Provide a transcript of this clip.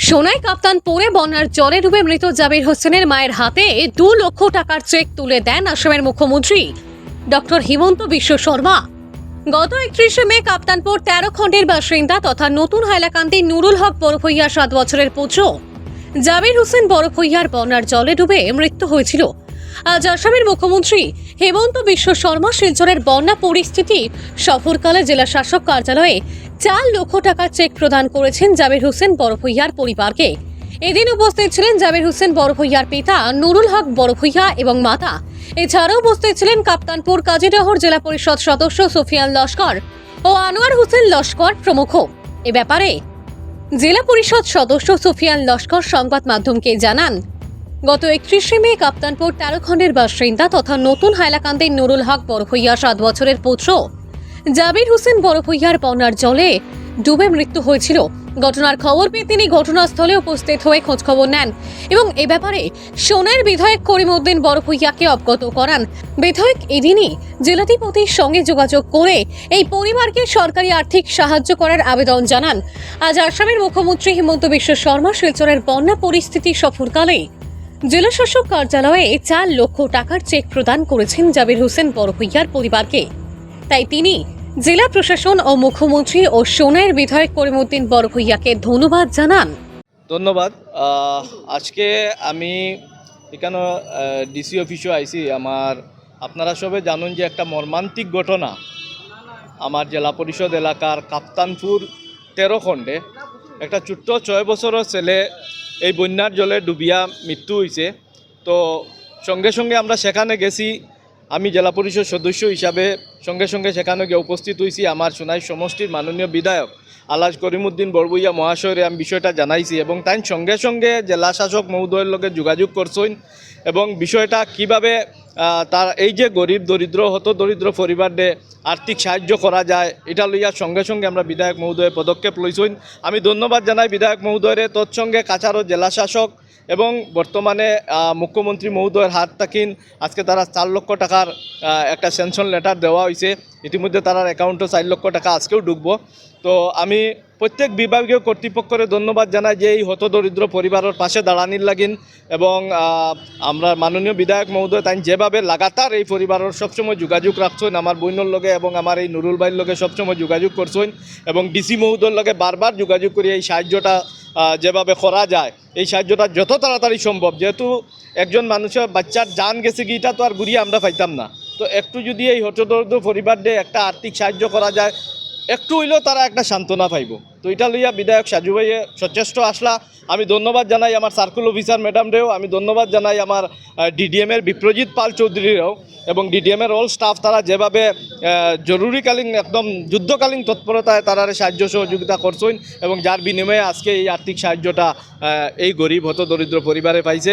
সোনাই কাপ্তান পরে বন্যার জলে ডুবে মৃত জাবির হোসেনের মায়ের হাতে 2 লক্ষ টাকার চেক তুলে দেন আসামের মুখ্যমন্ত্রী ডক্টর হিমন্ত বিশ্ব শর্মা। গত 31শে মে কাপ্তানপুর 13 খণ্ডের বাসিন্দা তথা নতুন হাইলাকান্দি নুরুল হক বড়ভূঁইয়া 7 বছরের পুত্র জাবির হোসেন বড়ভূঁইয়ার বন্যার জলে ডুবে মৃত্যু হয়েছিল। আজ আসামের মুখ্যমন্ত্রী হিমন্ত বিশ্ব শর্মা শিলচরের বন্যা পরিস্থিতি সফরকালে জেলা শাসক কার্যালয়ে 4 লক্ষ টাকার চেক প্রদান করেছেন জাবির হোসেন বড়ভূঁইয়ার পরিবারকে। এদিন উপস্থিত ছিলেন জাবির হোসেন বড়ভূঁইয়ার পিতা নুরুল হক বড়ভূঁইয়া এবং মাতা। এছাড়াও উপস্থিত ছিলেন কাপ্তানপুর কাজিডহর জেলা পরিষদ সদস্য সুফিয়ান লস্কর ও আনোয়ার হোসেন লস্কর প্রমুখ। এ ব্যাপারে জেলা পরিষদ সদস্য সুফিয়ান লস্কর সংবাদ মাধ্যমকে জানান, গত 31শে মে কাপ্তানপুর 13 খণ্ডের বাসিন্দা তথা নতুন হাইলাকান্দির নুরুল হক বড়ভূঁইয়া 7 বছরের পুত্র জাবির হোসেন বড়ভূঁইয়ার বন্যার জলে ডুবে মৃত্যু হয়েছিল। ঘটনার খবর পেয়ে তিনি ঘটনাস্থলে উপস্থিত হয়ে খোঁজখবর নেন এবং এ ব্যাপারে সোনাইর বিধায়ক করিমউদ্দিন বড়ভূঁইয়াকে অবগত করান। বিধায়ক এদিনই জেলাধিপতির সঙ্গে যোগাযোগ করে এই পরিবারকে সরকারি আর্থিক সাহায্য করার আবেদন জানান। আজ আসামের মুখ্যমন্ত্রী হিমন্ত বিশ্ব শর্মা শিলচরের বন্যা পরিস্থিতি সফরকালে জেলা শাসক কার্যালয়ে 4 লক্ষ টাকার চেক প্রদান করেছেন জাবির হোসেন বড়ভূঁইয়ার পরিবারকে। তাই তিনি জেলা প্রশাসন ও মুখ্যমন্ত্রী ও সোনাইয়ের বিধায়ক করিমউদ্দিন বড়ভূঁইয়াকে ধন্যবাদ জানান। ধন্যবাদ। আজকে আমি এখানে ডিসি অফিসে আইছি। আপনারা সবে জানুন যে একটা মর্মান্তিক ঘটনা আমার জেলা পরিষদ এলাকার কাপ্তানপুর 13 খণ্ডে একটা ছোট্ট 6 বছরের ছেলে এই বন্যার জলে ডুবিয়া মৃত্যু হয়েছে। তো সঙ্গে সঙ্গে আমরা সেখানে গেছি। আমি জেলা পরিষদ সদস্য হিসাবে সঙ্গে সঙ্গে সেখানে গিয়ে উপস্থিত হয়েছি। আমার সোনাই সমষ্টির মাননীয় বিধায়ক আলহাজ করিমউদ্দিন বড়ভূঁইয়া মহাশয়রে আমি বিষয়টা জানাইছি এবং তাই সঙ্গে সঙ্গে জেলা শাসক মহোদয়ের লগে যোগাযোগ করছেন এবং বিষয়টা কিভাবে তার এই যে গরিব দরিদ্র হত দরিদ্র পরিবারে আর্থিক সাহায্য করা যায় এটা লইয়া সঙ্গে সঙ্গে আমরা বিধায়ক মহোদয়ের পদক্ষেপ লইছেন। আমি ধন্যবাদ জানাই বিধায়ক মহোদয়ের। তৎসঙ্গে কাছাড় জেলা শাসক এবং বর্তমানে মুখ্যমন্ত্রী মহোদয়ের হাত থাকেন আজকে তারা 4 লক্ষ টাকার একটা স্যাংশন লেটার দেওয়া হয়েছে। ইতিমধ্যে তার অ্যাকাউন্টে 4 লক্ষ টাকা আজকেও ঢুকবো। তো আমি প্রত্যেক বিভাগীয় কর্তৃপক্ষের ধন্যবাদ জানাই যে এই হতদরিদ্র পরিবারের পাশে দাঁড়ানির লাগিন এবং আমরা মাননীয় বিধায়ক মহোদয় তাই যেভাবে লাগাতার এই পরিবারের সবসময় যোগাযোগ রাখছেন আমার বইনের লগে এবং আমার এই নুরুল ভাইয়ের লগে সবসময় যোগাযোগ করছেন এবং ডিসি মহোদয়ের লগে বারবার যোগাযোগ করে এই সাহায্যটা যেভাবে করা যায় এই সাহায্যটা যত তাড়াতাড়ি সম্ভব, যেহেতু একজন মানুষের বাচ্চার জান গেছে কি এটা তো আর ঘুরিয়ে আমরা পাইতাম না। তো একটু যদি এই হতদরিদ্র পরিবারদের একটা আর্থিক সাহায্য করা যায় একটু হইলেও তারা একটা সান্ত্বনা পাইব। তো এটা লইয়া বিধায়ক সাজু ভাইয়ে সচেষ্ট আসলা। আমি ধন্যবাদ জানাই আমার সার্কেল অফিসার ম্যাডামরেও, আমি ধন্যবাদ জানাই আমার ডিডিএমের বিপ্রজিৎ পাল চৌধুরীরেও এবং ডিডিএমের অল স্টাফ তারা যেভাবে জরুরিকালীন একদম যুদ্ধকালীন তৎপরতায় তারা সাহায্য সহযোগিতা করছেন এবং যার বিনিময়ে আজকে এই আর্থিক সাহায্যটা এই গরিব হত দরিদ্র পরিবারে পাইছে।